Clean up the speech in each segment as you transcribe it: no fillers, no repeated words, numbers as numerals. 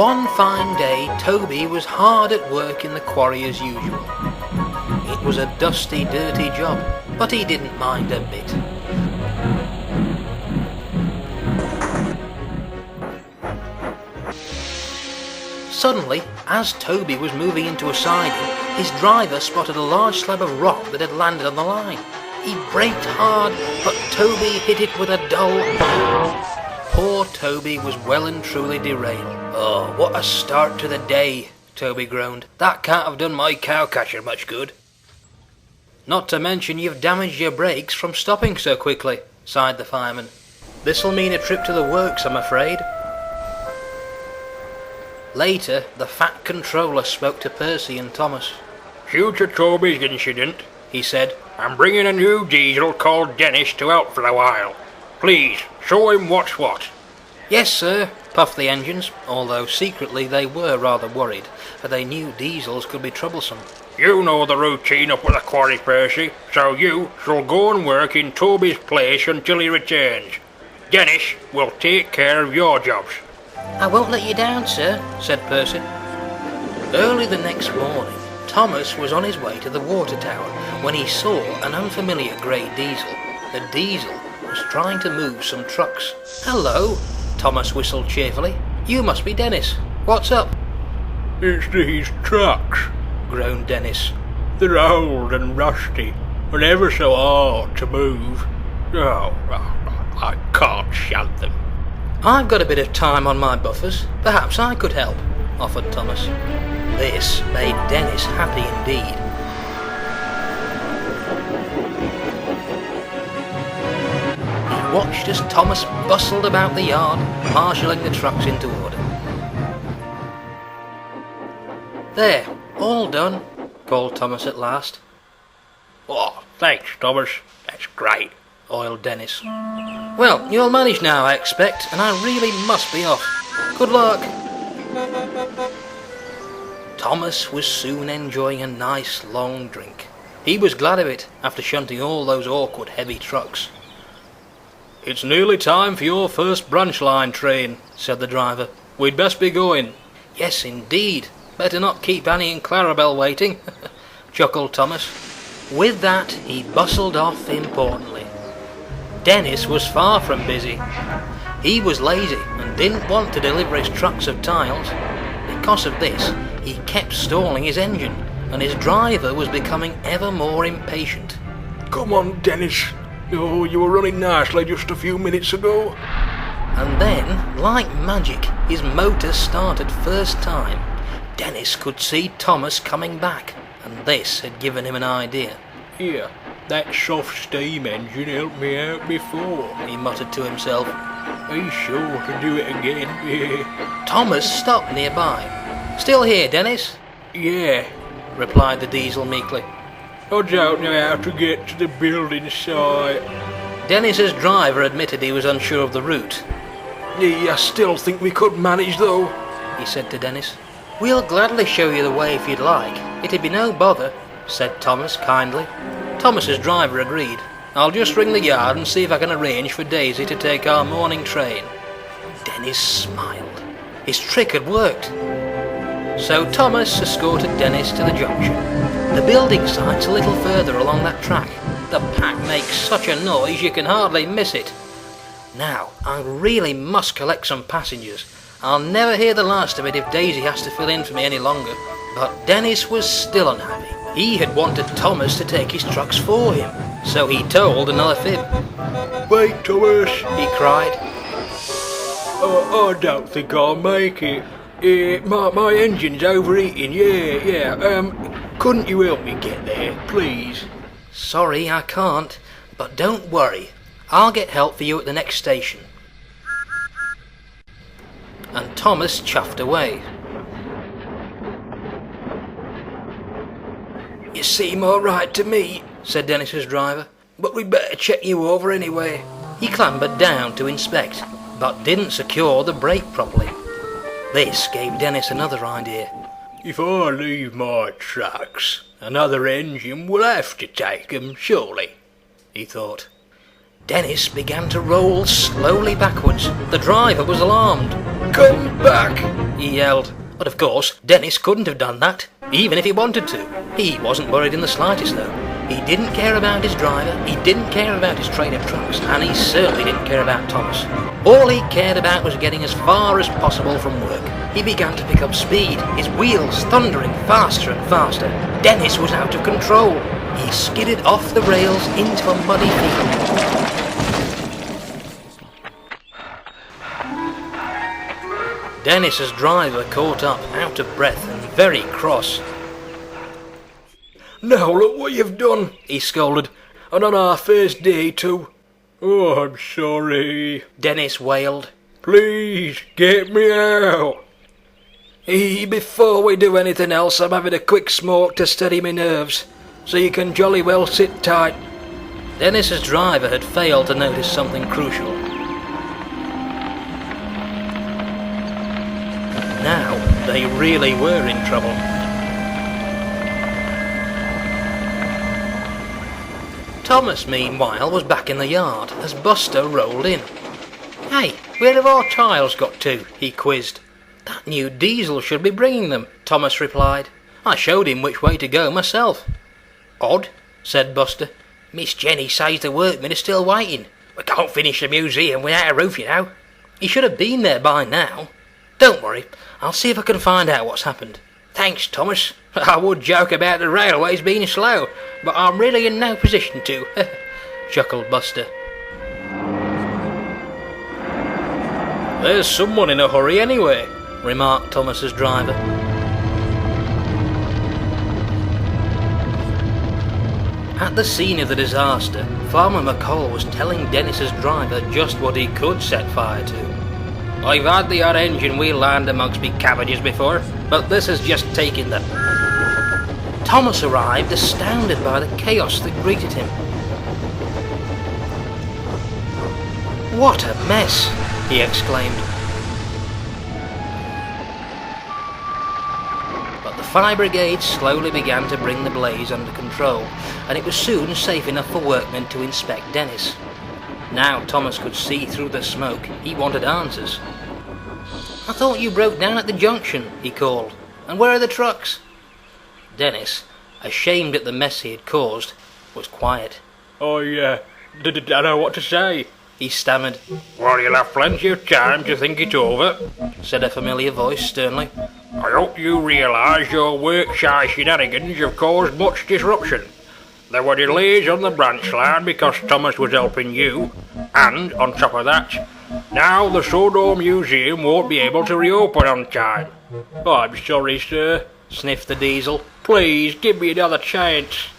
One fine day, Toby was hard at work in the quarry as usual. It was a dusty, dirty job, but he didn't mind a bit. Suddenly, as Toby was moving into a siding, his driver spotted a large slab of rock that had landed on the line. He braked hard, but Toby hit it with a dull... Poor Toby was well and truly derailed. "Oh, what a start to the day," Toby groaned. "That can't have done my cowcatcher much good." "Not to mention you've damaged your brakes from stopping so quickly," sighed the fireman. "This'll mean a trip to the works, I'm afraid." Later, the fat controller spoke to Percy and Thomas. "Due to Toby's incident," he said, "I'm bringing a new diesel called Dennis to help for a while. Please, show him what's what." "Yes, sir," puffed the engines, although secretly they were rather worried, for they knew diesels could be troublesome. "You know the routine up at the quarry, Percy, so you shall go and work in Toby's place until he returns. Dennis will take care of your jobs." "I won't let you down, sir," said Percy. Early the next morning, Thomas was on his way to the water tower when he saw an unfamiliar grey diesel. The diesel was trying to move some trucks. "Hello," Thomas whistled cheerfully. "You must be Dennis. What's up?" "It's these trucks," groaned Dennis. "They're old and rusty, and ever so hard to move. Oh, I can't shut them." "I've got a bit of time on my buffers. Perhaps I could help," offered Thomas. This made Dennis happy indeed. He watched as Thomas bustled about the yard, marshalling the trucks into order. "There, all done," called Thomas at last. "Oh, thanks, Thomas. That's great," oiled Dennis. "Well, you'll manage now, I expect, and I really must be off. Good luck." Thomas was soon enjoying a nice long drink. He was glad of it, after shunting all those awkward heavy trucks. "It's nearly time for your first branch line train," said the driver. "We'd best be going." "Yes, indeed. Better not keep Annie and Clarabelle waiting," chuckled Thomas. With that, he bustled off importantly. Dennis was far from busy. He was lazy and didn't want to deliver his trucks of tiles. Because of this, he kept stalling his engine, and his driver was becoming ever more impatient. "Come on, Dennis. Oh, you were running nicely just a few minutes ago." And then, like magic, his motor started first time. Dennis could see Thomas coming back, and this had given him an idea. "Here, that soft steam engine helped me out before," he muttered to himself. "He's sure to do it again." Thomas stopped nearby. "Still here, Dennis?" "Yeah," replied the diesel meekly. "I don't know how to get to the building site." Dennis's driver admitted he was unsure of the route. "I still think we could manage, though," he said to Dennis. "We'll gladly show you the way if you'd like. It'd be no bother," said Thomas kindly. Thomas's driver agreed. "I'll just ring the yard and see if I can arrange for Daisy to take our morning train." Dennis smiled. His trick had worked. So Thomas escorted Dennis to the junction. The building site's a little further along that track. The pack makes such a noise you can hardly miss it. Now, I really must collect some passengers. I'll never hear the last of it if Daisy has to fill in for me any longer. But Dennis was still unhappy. He had wanted Thomas to take his trucks for him, so he told another fib. "Wait, Thomas," he cried. I don't think I'll make it. My engine's overheating, yeah. Couldn't you help me get there, please?" "Sorry, I can't, but don't worry. I'll get help for you at the next station." And Thomas chuffed away. "You seem all right to me," said Dennis's driver, "but we'd better check you over anyway." He clambered down to inspect, but didn't secure the brake properly. This gave Dennis another idea. "If I leave my trucks, another engine will have to take 'em, surely," he thought. Dennis began to roll slowly backwards. The driver was alarmed. come back! he yelled. But of course, Dennis couldn't have done that, even if he wanted to. He wasn't worried in the slightest, though. He didn't care about his driver, he didn't care about his train of trucks, and he certainly didn't care about Thomas. All he cared about was getting as far as possible from work. He began to pick up speed, his wheels thundering faster and faster. Dennis was out of control. He skidded off the rails into a muddy field. Dennis's driver caught up, out of breath and very cross. Now look what you've done, He scolded. and on our first day too. Oh, I'm sorry. Dennis wailed. Please, get me out. Before we do anything else, I'm having a quick smoke to steady my nerves, so you can jolly well sit tight. Dennis's driver had failed to notice something crucial. Now they really were in trouble. Thomas, meanwhile, was back in the yard as Buster rolled in. "Hey, where have our chiles got to?" he quizzed. "That new diesel should be bringing them," Thomas replied. "I showed him which way to go myself." "Odd," said Buster. "Miss Jenny says the workmen are still waiting. We can't finish the museum without a roof, you know. He should have been there by now. Don't worry, I'll see if I can find out what's happened." "Thanks, Thomas. I would joke about the railways being slow, but I'm really in no position to," chuckled Buster. "There's someone in a hurry anyway," remarked Thomas's driver. At the scene of the disaster, Farmer McCall was telling Dennis's driver just what he could set fire to. "I've had the odd engine wheel land amongst me cabbages before, but this has just taken the..." Thomas arrived, astounded by the chaos that greeted him. "What a mess!" he exclaimed. But the fire brigade slowly began to bring the blaze under control, and it was soon safe enough for workmen to inspect Dennis. Now Thomas could see through the smoke. He wanted answers. "I thought you broke down at the junction," he called. "And where are the trucks?" Dennis, ashamed at the mess he had caused, was quiet. I don't know what to say. He stammered. "Well, you'll have plenty of time to think it over," said a familiar voice sternly. "I hope you realise your work-shy shenanigans have caused much disruption. There were delays on the branch line because Thomas was helping you, and, on top of that, now the Sodor Museum won't be able to reopen on time." "I'm sorry, sir," sniffed the diesel. "Please, give me another chance."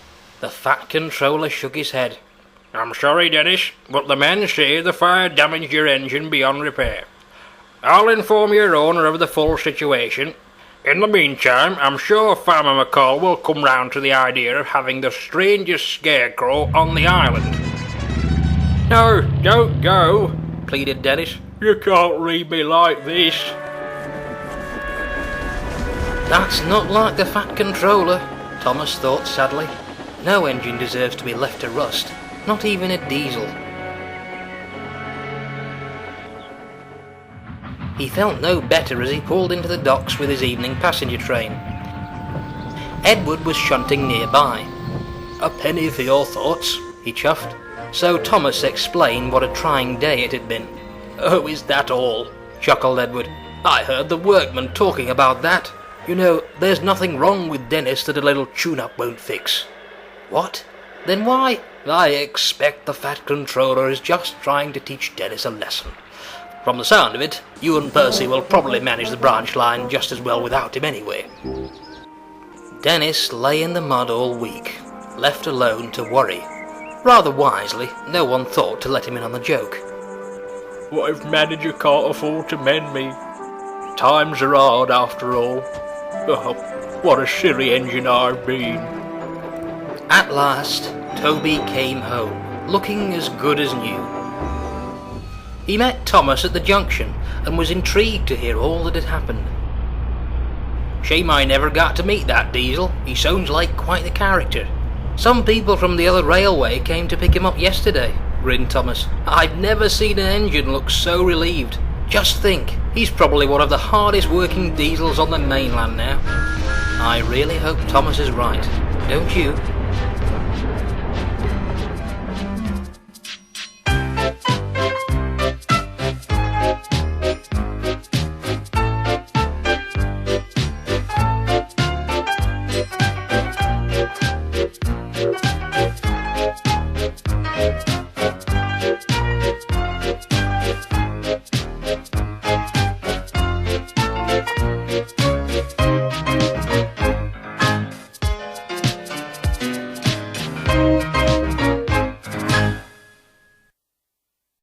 The Fat Controller shook his head. "I'm sorry, Dennis, but the men say the fire damaged your engine beyond repair. I'll inform your owner of the full situation. In the meantime, I'm sure Farmer McCall will come round to the idea of having the strangest scarecrow on the island." "No, don't go," pleaded Dennis. "You can't leave me like this." "That's not like the Fat Controller," Thomas thought sadly. "No engine deserves to be left to rust, not even a diesel." He felt no better as he pulled into the docks with his evening passenger train. Edward was shunting nearby. "A penny for your thoughts," he chuffed. So Thomas explained what a trying day it had been. "Oh, is that all?" chuckled Edward. "I heard the workmen talking about that. You know, there's nothing wrong with Dennis that a little tune-up won't fix." "What? Then why?" "I expect the Fat Controller is just trying to teach Dennis a lesson. From the sound of it, you and Percy will probably manage the branch line just as well without him anyway." Dennis lay in the mud all week, left alone to worry. Rather wisely, no one thought to let him in on the joke. "What if manager can't afford to mend me? Times are hard after all. Oh, what a silly engine I've been." At last, Toby came home, looking as good as new. He met Thomas at the junction and was intrigued to hear all that had happened. "Shame I never got to meet that diesel. He sounds like quite the character. Some people from the other railway came to pick him up yesterday," grinned Thomas. "I've never seen an engine look so relieved. Just think, he's probably one of the hardest working diesels on the mainland now. I really hope Thomas is right, don't you?